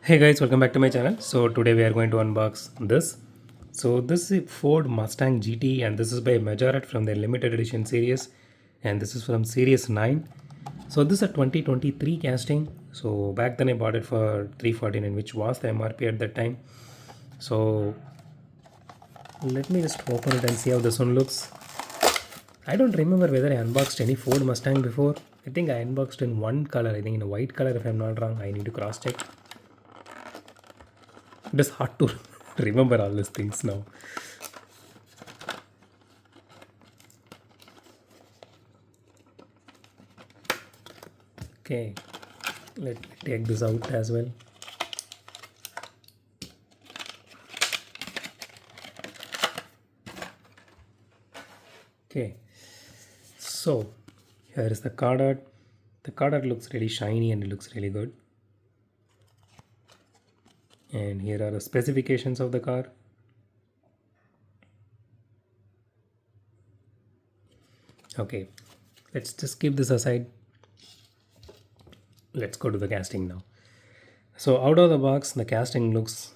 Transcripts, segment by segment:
Hey guys, welcome back to my channel. So today we are going to unbox this. So this is a Ford Mustang GT and this is by Majorette from their limited edition series, and this is from series 9. So this is a 2023 casting. So back then I bought it for 349, which was the MRP at that time. So let me just open it and see how this one looks. I don't remember whether I unboxed any Ford Mustang before. I think I unboxed in one color, I think in a white color if I'm not wrong. I need to cross check. It is hard to remember all these things now. Okay, let me take this out as well. Okay, so here is the card art. The card art looks really shiny and it looks really good. And here are the specifications of the car. Okay, let's just keep this aside. Let's go to the casting now. So out of the box, the casting looks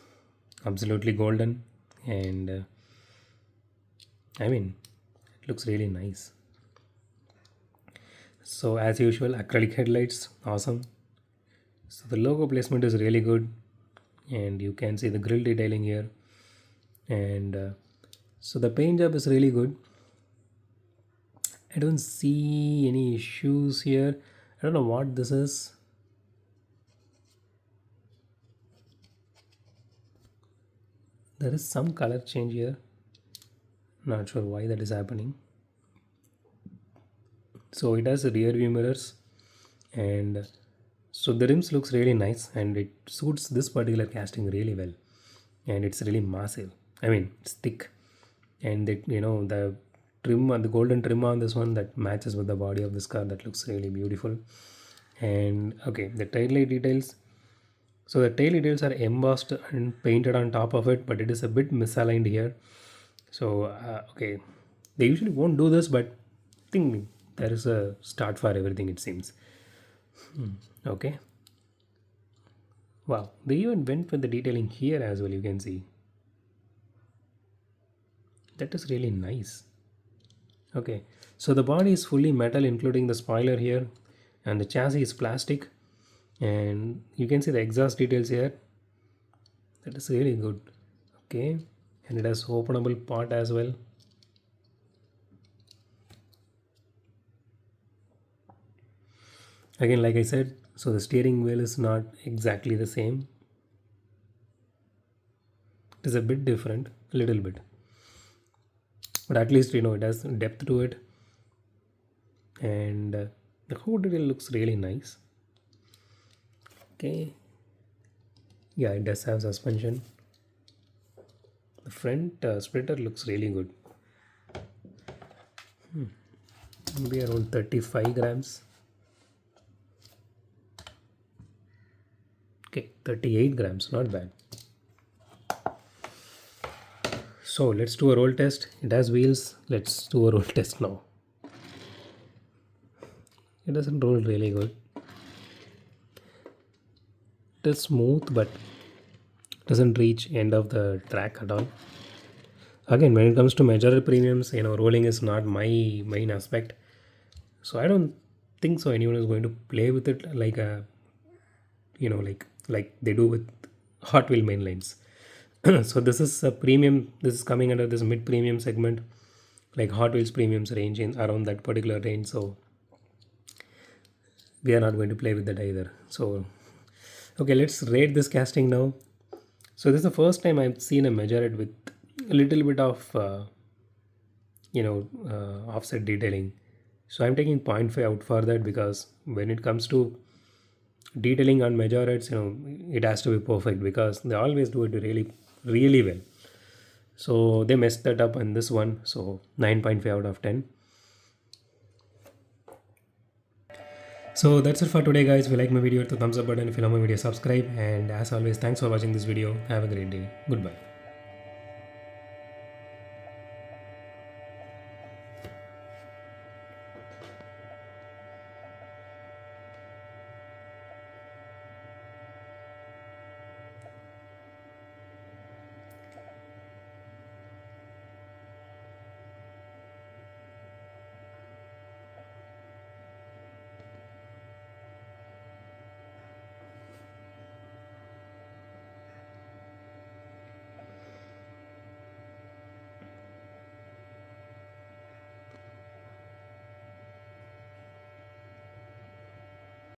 absolutely golden, and I mean, it looks really nice. So as usual, acrylic headlights, awesome. So the logo placement is really good, and you can see the grill detailing here, and so the paint job is really good. I don't see any issues here. I don't know what this is. There is some color change here. Not sure why that is happening. So it has rear view mirrors, and so the rims looks really nice and it suits this particular casting really well, and it's really massive. I mean, it's thick, and it, the trim and the golden trim on this one that matches with the body of this car, that looks really beautiful. And okay, the tail light details. So the tail details are embossed and painted on top of it, but it is a bit misaligned here. So okay, they usually won't do this, but I think there is a start for everything, it seems. Okay. Wow, they even went with the detailing here as well. You can see that is really nice. Okay, so the body is fully metal, including the spoiler here, and the chassis is plastic. And you can see the exhaust details here. That is really good. Okay, and it has openable part as well. Again, like I said, so the steering wheel is not exactly the same. It is a bit different, a little bit, but at least it has depth to it, and the whole detail looks really nice. Okay, yeah, it does have suspension. The front splitter looks really good. Maybe around 35 grams. Okay, 38 grams, not bad. So let's do a roll test. It has wheels. Let's do a roll test now. It doesn't roll really good. It is smooth, but doesn't reach end of the track at all. Again, when it comes to major premiums, rolling is not my main aspect. So I don't think so anyone is going to play with it like a, like they do with Hot Wheel mainlines. So this is a premium. This is coming under this mid premium segment, like Hot Wheels premiums range in around that particular range. So we are not going to play with that either. So okay, let's rate this casting now. So this is the first time I've seen a Majorette with a little bit of offset detailing. So I'm taking point 0.5 out for that, because when it comes to detailing on Majorettes, it has to be perfect because they always do it really, really well. So they messed that up in this one. So 9.5 out of 10. So that's it for today, guys. If you like my video, hit the thumbs up button. If you love my video, subscribe. And as always, thanks for watching this video. Have a great day. Goodbye.